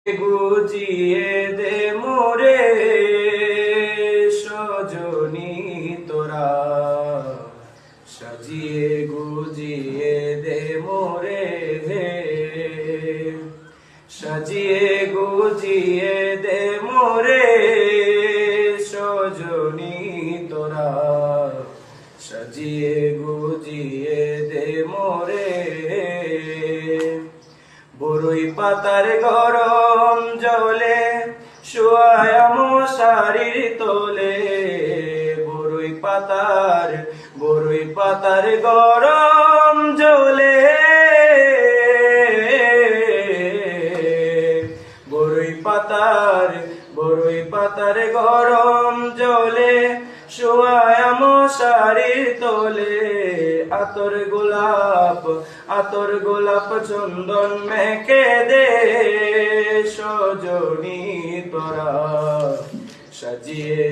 গুজিয়ে দে মোরে সজনী তোরা, সাজিয়ে গুজিয়ে দে মোরে, সাজিয়ে গুজিয়ে দে মোরে সজনী তোরা, সাজিয়ে গুজিয়ে দে মোরে। বরই পাতার গরম জলে শুয়ায় মশারির তোলে, বরই পাতার গরম জলে, বরই পাতার গরম জলে শুয়ায় মশারির তোলে। আতর গোলাপ চন্দন মেখে দে সজনী তোরা, সাজিয়ে